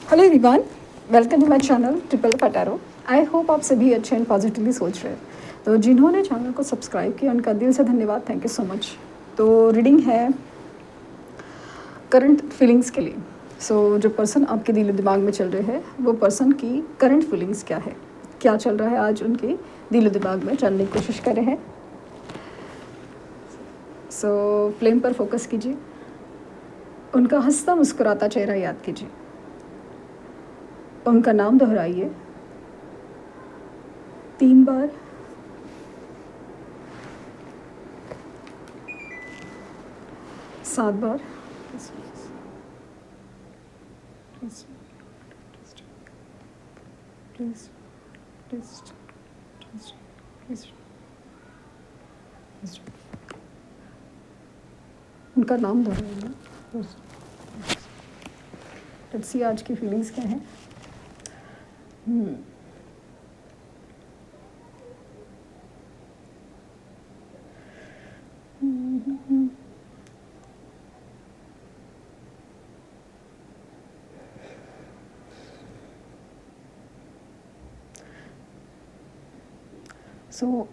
Hello everyone, welcome to my channel triple फटारो। I hope आप सभी अच्छे एंड पॉजिटिवली सोच रहे हैं। तो जिन्होंने चैनल को सब्सक्राइब किया उनका दिल से धन्यवाद, थैंक यू सो मच। तो रीडिंग है करंट फीलिंग्स के लिए। जो पर्सन आपके दिल दिमाग में चल रहे हैं वो पर्सन की करंट फीलिंग्स क्या है, क्या चल रहा है आज उनके दिल दिमाग में, जानने की कोशिश कर रहे हैं। फ्लेम पर फोकस कीजिए, उनका हंसता मुस्कुराता चेहरा याद कीजिए, उनका नाम दोहराइए 3 बार, 7 बार। उनका नाम दोहराइए। लेट्स सी आज की फीलिंग्स क्या हैं।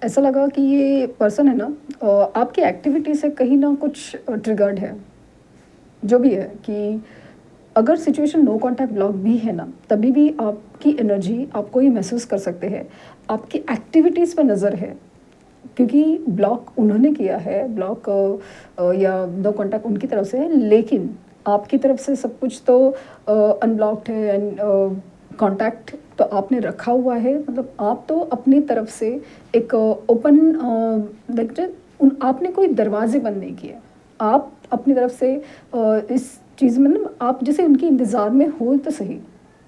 ऐसा लगा कि ये पर्सन है ना, आपकी एक्टिविटी से कहीं ना कुछ ट्रिगर्ड है। जो भी है कि अगर सिचुएशन नो कांटेक्ट ब्लॉक भी है ना, तभी भी आपकी एनर्जी आपको ये महसूस कर सकते हैं, आपकी एक्टिविटीज़ पर नज़र है। क्योंकि ब्लॉक उन्होंने किया है, ब्लॉक या नो कांटेक्ट उनकी तरफ से है, लेकिन आपकी तरफ से सब कुछ तो अनब्लॉक्ड है एंड कांटेक्ट तो आपने रखा हुआ है। मतलब आप तो अपनी तरफ से एक ओपन आपने कोई दरवाजे बंद नहीं किए। आप अपनी तरफ से इस चीज़ में ना, आप जैसे उनके इंतज़ार में हो तो सही,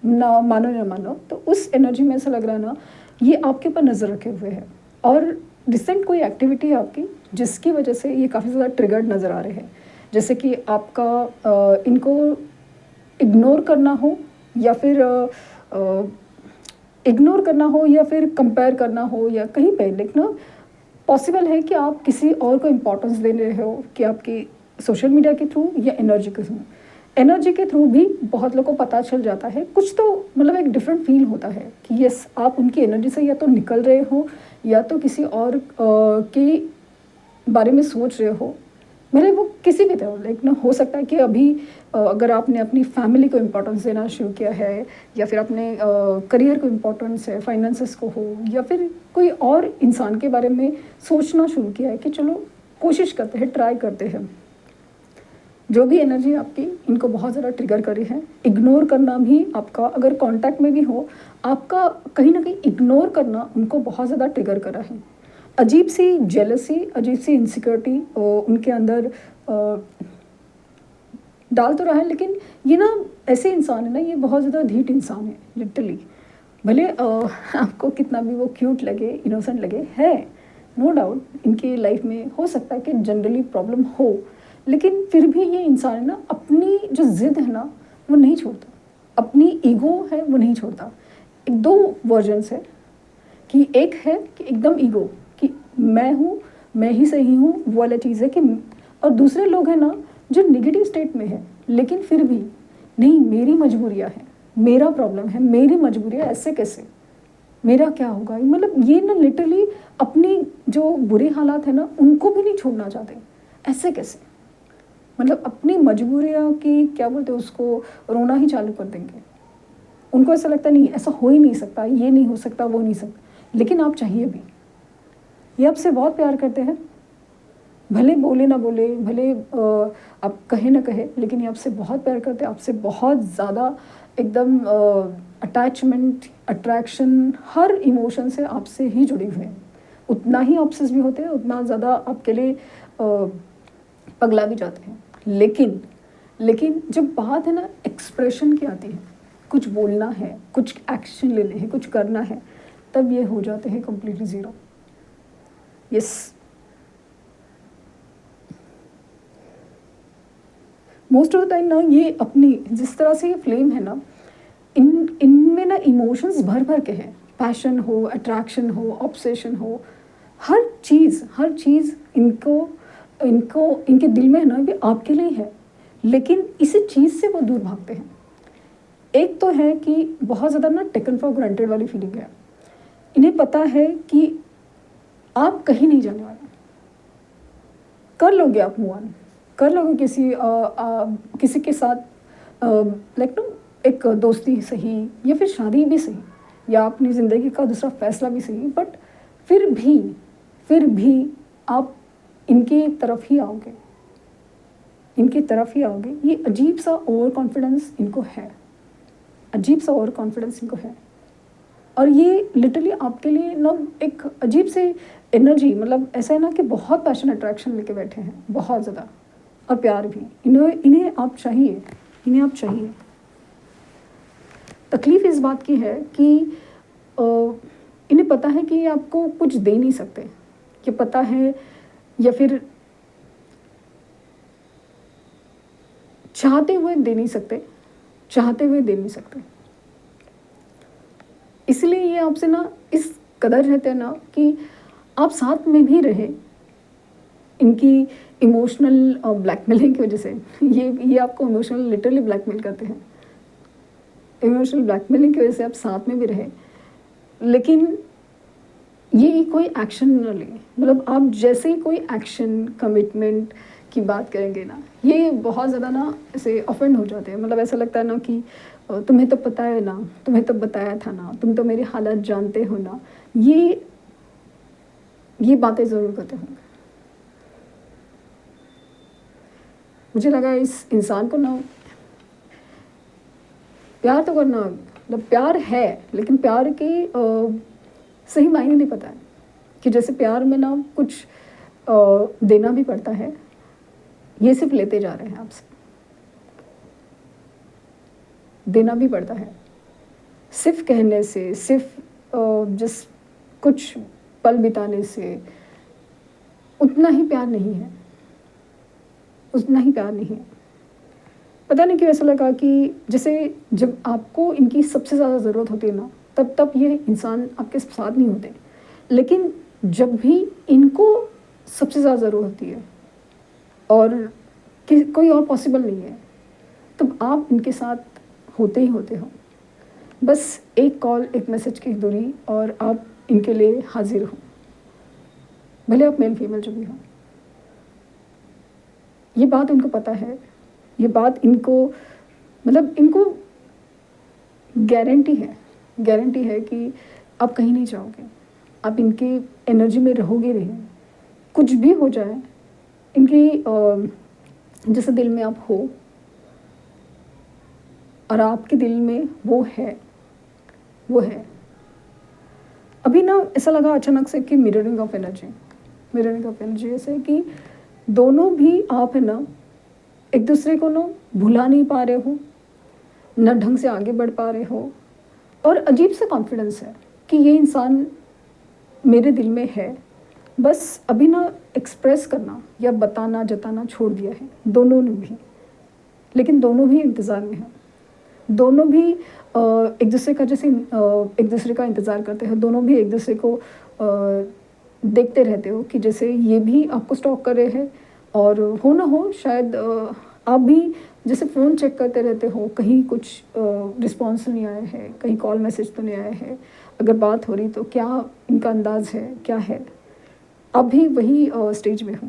ना मानो ना मानो, तो उस एनर्जी में ऐसा लग रहा है ना, ये आपके ऊपर नज़र रखे हुए है। और रिसेंट कोई एक्टिविटी है आपकी जिसकी वजह से ये काफ़ी ज़्यादा ट्रिगर्ड नज़र आ रहे हैं। जैसे कि आपका इनको इग्नोर करना हो, या फिर इग्नोर करना हो, या फिर कंपेयर करना हो, या कहीं पे लिखना पॉसिबल है कि आप किसी और को इम्पोर्टेंस दे रहे हो, कि आपकी सोशल मीडिया के थ्रू या एनर्जी के थ्रू। एनर्जी के थ्रू भी बहुत लोगों को पता चल जाता है, कुछ तो मतलब एक डिफरेंट फील होता है कि यस, आप उनकी एनर्जी से या तो निकल रहे हो, या तो किसी और के बारे में सोच रहे हो। मतलब वो किसी भी तरह लाइक ना, हो सकता है कि अभी अगर आपने अपनी फैमिली को इम्पोर्टेंस देना शुरू किया है, या फिर अपने करियर को इम्पोर्टेंस है, फाइनेंसेस को हो, या फिर कोई और इंसान के बारे में सोचना शुरू किया है कि चलो कोशिश करते हैं, ट्राई करते हैं। जो भी एनर्जी आपकी इनको बहुत ज़्यादा ट्रिगर करी है। इग्नोर करना भी आपका, अगर कांटेक्ट में भी हो, आपका कहीं ना कहीं इग्नोर करना उनको बहुत ज़्यादा ट्रिगर करा है। अजीब सी जेलसी, अजीब सी इनसिक्योरिटी उनके अंदर डाल तो रहा है। लेकिन ये ना ऐसे इंसान है ना, ये बहुत ज़्यादा ढीठ इंसान है लिटरली। भले आपको कितना भी वो क्यूट लगे, इनोसेंट लगे, है नो डाउट इनकी लाइफ में हो सकता है कि जनरली प्रॉब्लम हो, लेकिन फिर भी ये इंसान है ना, अपनी जो ज़िद है ना वो नहीं छोड़ता, अपनी ईगो है वो नहीं छोड़ता। एक दो वर्जन्स है कि एक है कि एकदम ईगो कि मैं हूँ, मैं ही सही हूँ, वो वाला चीज़ है कि, और दूसरे लोग हैं ना जो निगेटिव स्टेट में है, लेकिन फिर भी नहीं, मेरी मजबूरियाँ हैं, मेरा प्रॉब्लम है, मेरी मजबूरियाँ, ऐसे कैसे, मेरा क्या होगा। मतलब ये ना लिटरली अपनी जो बुरे हालात है ना उनको भी नहीं छोड़ना चाहते, ऐसे कैसे। मतलब अपनी मजबूरियाँ की क्या बोलते हैं उसको, रोना ही चालू कर देंगे। उनको ऐसा लगता नहीं, ऐसा हो ही नहीं सकता, ये नहीं हो सकता, वो नहीं सकता। लेकिन आप चाहिए भी, ये आपसे बहुत प्यार करते हैं, भले बोले ना बोले, भले आप कहे ना कहे, लेकिन ये आपसे बहुत प्यार करते हैं, आपसे बहुत ज़्यादा एकदम अटैचमेंट, अट्रैक्शन, हर इमोशन से आपसे ही जुड़े हुए हैं। उतना ही ऑब्सेस भी होते हैं, उतना ज़्यादा आपके लिए पगला भी जाते हैं। लेकिन जब बात है ना एक्सप्रेशन की आती है, कुछ बोलना है, कुछ एक्शन लेने हैं, कुछ करना है, तब ये हो जाते हैं completely zero. Yes, most of the time ना ये अपनी जिस तरह से ये फ्लेम है ना, इनमें ना इमोशंस भर भर के हैं। पैशन हो, अट्रैक्शन हो, ऑब्सेशन हो, हर चीज़ इनको इनको इनके दिल में है ना, भी आपके लिए है, लेकिन इसी चीज़ से वो दूर भागते हैं। एक तो है कि बहुत ज़्यादा ना टेकन फॉर ग्रांटेड वाली फीलिंग है। इन्हें पता है कि आप कहीं नहीं जाने वाले, कर लोगे आप मूव ऑन, कर लोगे किसी के साथ, लाइक नो, एक दोस्ती सही या फिर शादी भी सही या अपनी ज़िंदगी का दूसरा फैसला भी सही, बट फिर भी आप इनकी तरफ ही आओगे, इनकी तरफ ही आओगे। ये अजीब सा ओवर कॉन्फिडेंस इनको है, अजीब सा ओवर कॉन्फिडेंस इनको है। और ये लिटरली आपके लिए ना एक अजीब से एनर्जी, मतलब ऐसा है ना कि बहुत पैशन अट्रैक्शन लेके बैठे हैं, बहुत ज़्यादा, और प्यार भी। इन्हें आप चाहिए, इन्हें आप चाहिए। तकलीफ़ इस बात की है कि इन्हें पता है कि ये आपको कुछ दे नहीं सकते, ये पता है, या फिर चाहते हुए दे नहीं सकते, चाहते हुए दे नहीं सकते। इसलिए ये आपसे ना इस कदर रहते हैं ना कि आप साथ में भी रहे, इनकी इमोशनल ब्लैकमेलिंग की वजह से। ये आपको इमोशनल लिटरली ब्लैकमेल करते हैं, इमोशनल ब्लैकमेलिंग की वजह से आप साथ में भी रहे, लेकिन ये कोई एक्शन न ले। मतलब आप जैसे ही कोई एक्शन कमिटमेंट की बात करेंगे ना, ये बहुत ज़्यादा ना ऐसे ऑफेंड हो जाते हैं। मतलब ऐसा लगता है ना कि तुम्हें तो पता है ना, तुम्हें तो बताया था ना, तुम तो मेरी हालत जानते हो ना, ये बातें ज़रूर करते होंगे। मुझे लगा इस इंसान को ना प्यार तो करना, मतलब प्यार है, लेकिन प्यार के सही मायने नहीं पता है कि जैसे प्यार में ना कुछ देना भी पड़ता है, ये सिर्फ लेते जा रहे हैं आपसे, देना भी पड़ता है। सिर्फ कहने से, सिर्फ जिस कुछ पल बिताने से उतना ही प्यार नहीं है, उतना ही प्यार नहीं है। पता नहीं क्यों ऐसा लगा कि जैसे जब आपको इनकी सबसे ज़्यादा ज़रूरत होती है ना, तब ये इंसान आपके साथ नहीं होते, लेकिन जब भी इनको सबसे ज़्यादा ज़रूरत होती है और कोई और पॉसिबल नहीं है, तब आप इनके साथ होते ही होते हो। बस एक कॉल, एक मैसेज की दूरी और आप इनके लिए हाजिर हो, भले आप मेल फीमेल जो भी हो। ये बात इनको पता है, ये बात इनको, मतलब इनको गारंटी है कि आप कहीं नहीं जाओगे, आप इनकी एनर्जी में रहोगे रहे, कुछ भी हो जाए, इनकी जैसे दिल में आप हो और आपके दिल में वो है। अभी ना ऐसा लगा अचानक से कि मिररिंग ऑफ एनर्जी ऐसे कि दोनों भी आप है ना एक दूसरे को ना भुला नहीं पा रहे हो, न ढंग से आगे बढ़ पा रहे हो, और अजीब सा कॉन्फिडेंस है कि ये इंसान मेरे दिल में है, बस अभी ना एक्सप्रेस करना या बताना जताना छोड़ दिया है दोनों ने भी। लेकिन दोनों भी इंतज़ार में हैं, दोनों भी एक दूसरे का जैसे एक दूसरे का इंतज़ार करते हैं, दोनों भी एक दूसरे को देखते रहते हो कि जैसे ये भी आपको स्टॉक कर रहे हैं, और हो ना हो शायद आप भी जैसे फ़ोन चेक करते रहते हो, कहीं कुछ रिस्पॉन्स नहीं आया है, कहीं कॉल मैसेज तो नहीं आया है, अगर बात हो रही तो क्या इनका अंदाज़ है, क्या है। आप भी वही स्टेज में हो।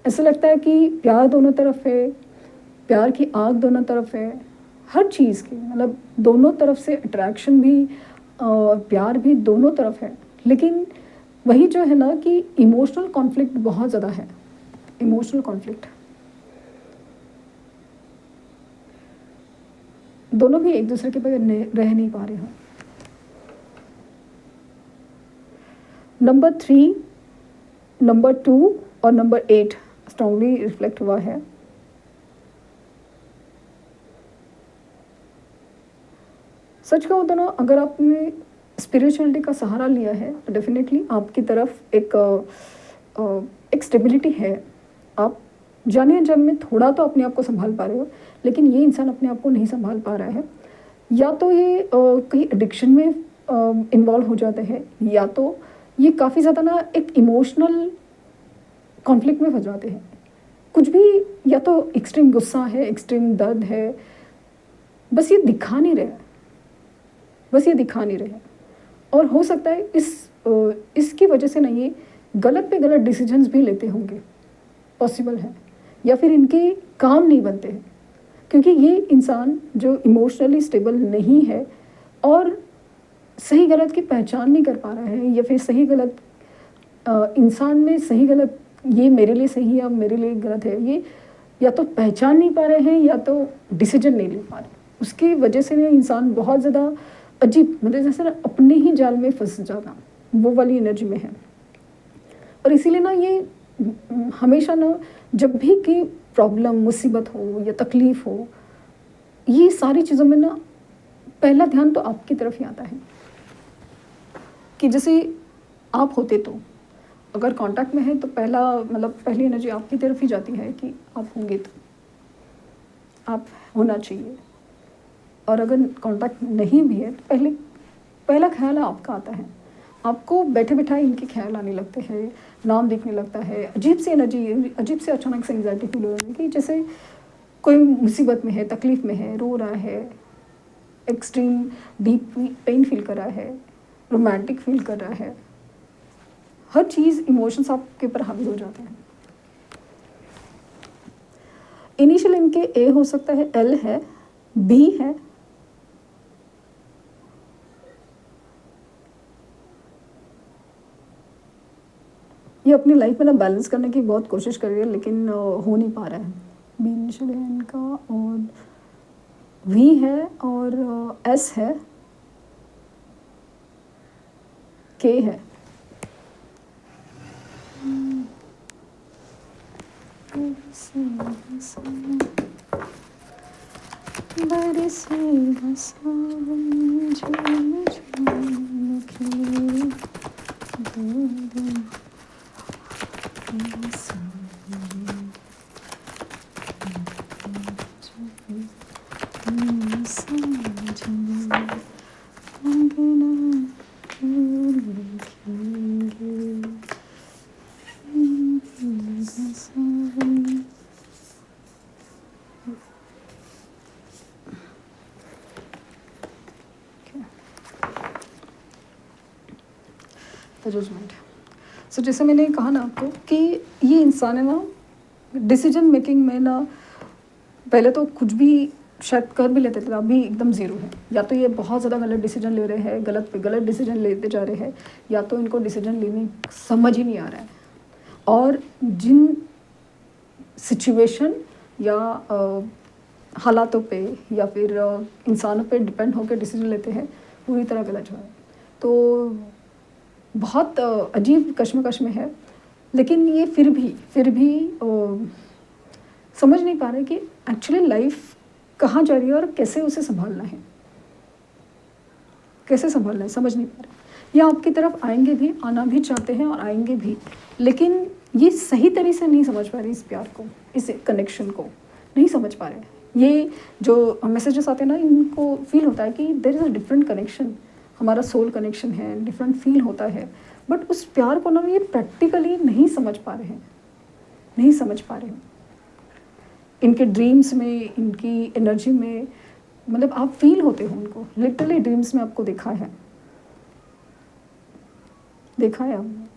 ऐसा लगता है कि प्यार दोनों तरफ है, प्यार की आग दोनों तरफ है, हर चीज़ की, मतलब दोनों तरफ से अट्रैक्शन भी, प्यार भी दोनों तरफ है। लेकिन वही जो है ना कि इमोशनल कॉन्फ्लिक्ट बहुत ज़्यादा है, इमोशनल कॉन्फ्लिक्ट। दोनों भी एक दूसरे के बगैर रह नहीं पा रहे हो। नंबर 3, नंबर 2 और नंबर 8 स्ट्रांगली रिफ्लेक्ट हुआ है। सच कहूँ तो ना, अगर आपने स्पिरिचुअलिटी का सहारा लिया है तो डेफिनेटली आपकी तरफ एक स्टेबिलिटी है। आप जाने अनजाने में थोड़ा तो अपने आप को संभाल पा रहे हो, लेकिन ये इंसान अपने आप को नहीं संभाल पा रहा है। या तो ये कहीं एडिक्शन में इन्वॉल्व हो जाते हैं, या तो ये काफ़ी ज़्यादा ना एक इमोशनल कॉन्फ्लिक्ट में फंस जाते हैं। कुछ भी, या तो एक्सट्रीम गुस्सा है, एक्सट्रीम दर्द है, बस ये दिखा नहीं रहे, बस ये दिखा नहीं रहे। और हो सकता है इसकी वजह से ना ये गलत पे गलत डिसीजंस भी लेते होंगे, पॉसिबल है। या फिर इनके काम नहीं बनते हैं, क्योंकि ये इंसान जो इमोशनली स्टेबल नहीं है और सही गलत की पहचान नहीं कर पा रहा है, या फिर सही गलत इंसान में सही गलत, ये मेरे लिए सही है या मेरे लिए गलत है, ये या तो पहचान नहीं पा रहे हैं या तो डिसीजन नहीं ले पा रहे। उसकी वजह से ना इंसान बहुत ज़्यादा अजीब, मतलब जैसे ना अपने ही जाल में फंस जाना, वो वाली एनर्जी में है। और इसीलिए ना ये हमेशा ना जब भी कोई प्रॉब्लम, मुसीबत हो या तकलीफ़ हो, ये सारी चीज़ों में ना पहला ध्यान तो आपकी तरफ ही आता है कि जैसे आप होते तो अगर कांटेक्ट में है तो पहला मतलब पहली एनर्जी आपकी तरफ ही जाती है कि आप होंगे तो आप होना चाहिए। और अगर कांटेक्ट नहीं भी है तो पहला ख्याल आपका आता है। आपको बैठे बैठाए इनके ख्याल आने लगते हैं, नाम दिखने लगता है, अजीब सी एनर्जी, अजीब से अचानक से एंग्जाइटी फील हो रही है कि जैसे कोई मुसीबत में है, तकलीफ़ में है, रो रहा है, एक्सट्रीम डीप पेन फील कर रहा है, रोमांटिक फील कर रहा है। हर चीज़ इमोशंस आपके ऊपर हावी हो जाते हैं। इनिशियल इनके ए हो सकता है, एल है, बी है, ये अपनी लाइफ में ना बैलेंस करने की बहुत कोशिश कर रही है लेकिन हो नहीं पा रहा है। बी इनिशियल है इनका, और वी है, और एस है, के है। जजमेंट। सो जैसे मैंने कहा ना आपको कि ये इंसान है ना डिसीजन मेकिंग में ना पहले तो कुछ भी शायद कर भी लेते थे, अभी एकदम ज़ीरो है। या तो ये बहुत ज़्यादा गलत डिसीजन ले रहे हैं, गलत पे गलत डिसीजन लेते जा रहे हैं, या तो इनको डिसीजन लेने समझ ही नहीं आ रहा है। और जिन सिचुएशन या हालातों पे या फिर इंसानों पे डिपेंड होकर डिसीजन लेते हैं, पूरी तरह गलत जो है। तो बहुत अजीब कश्मकश में है, लेकिन ये फिर भी समझ नहीं पा रहे कि एक्चुअली लाइफ कहाँ जा रही है और कैसे उसे संभालना है, कैसे संभालना है, समझ नहीं पा रहे। ये आपकी तरफ आएंगे भी, आना भी चाहते हैं और आएंगे भी, लेकिन ये सही तरीके से नहीं समझ पा रहे इस प्यार को, इस कनेक्शन को नहीं समझ पा रहे। ये जो मैसेजेस आते हैं ना, इनको फील होता है कि there is a different connection, हमारा सोल कनेक्शन है, डिफरेंट फील होता है, बट उस प्यार को ना ये प्रैक्टिकली नहीं समझ पा रहे हैं, नहीं समझ पा रहे हैं। इनके ड्रीम्स में, इनकी एनर्जी में, मतलब आप फील होते हो उनको, लिटरली ड्रीम्स में आपको देखा है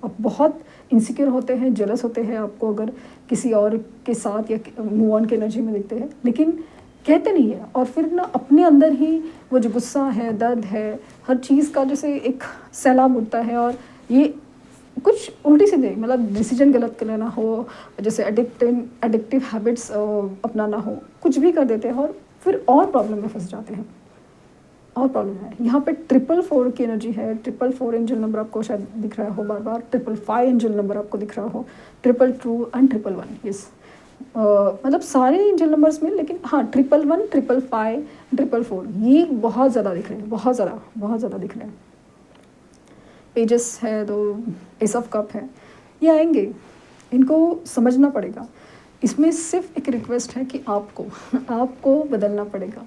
आप बहुत इनसिक्योर होते हैं, जेलस होते हैं आपको अगर किसी और के साथ या मूव ऑन की एनर्जी में देखते हैं, लेकिन कहते नहीं है। और फिर ना अपने अंदर ही वो जो गुस्सा है, दर्द है, हर चीज़ का जैसे एक सैलाब उठता है, और ये कुछ उल्टी सीधे मतलब डिसीजन गलत कर लेना हो, जैसे एडिक्टिव हैबिट्स अपनाना हो, कुछ भी कर देते हैं और फिर और प्रॉब्लम में फंस जाते हैं, और प्रॉब्लम है। यहाँ पे 444 की एनर्जी है, 444 एंजल नंबर आपको शायद दिख रहा हो बार बार, 555 एंजल नंबर आपको दिख रहा हो, 222 एंड 111, यस। मतलब सारे एंजल नंबर्स में, लेकिन हाँ 111, 555, 444 ये बहुत ज़्यादा दिख रहे हैं, बहुत ज़्यादा दिख रहे हैं। पेजेस है तो एस ऑफ कप है, ये आएंगे, इनको समझना पड़ेगा। इसमें सिर्फ एक रिक्वेस्ट है कि आपको बदलना पड़ेगा,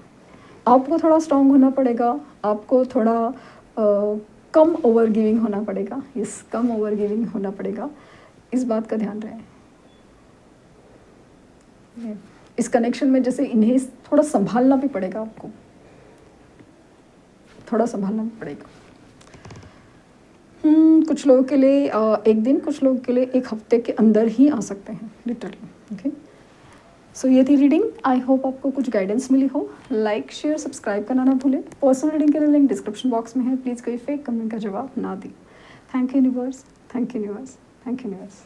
आपको थोड़ा स्ट्रांग होना पड़ेगा, आपको थोड़ा कम ओवर गिविंग होना पड़ेगा, कम ओवर गिविंग होना पड़ेगा, इस बात का ध्यान रहे। इस कनेक्शन में जैसे इन्हें थोड़ा संभालना भी पड़ेगा आपको, थोड़ा संभालना भी पड़ेगा। कुछ लोगों के लिए एक दिन, कुछ लोगों के लिए एक हफ्ते के अंदर ही आ सकते हैं लिटरली। ओके, सो ये थी रीडिंग। आई होप आपको कुछ गाइडेंस मिली हो। लाइक शेयर सब्सक्राइब करना ना भूलें। पर्सनल रीडिंग के लिए लिंक डिस्क्रिप्शन बॉक्स में है, प्लीज़ कोई फेक कमेंट का जवाब ना दें। Thank you universe, thank you universe, thank you universe.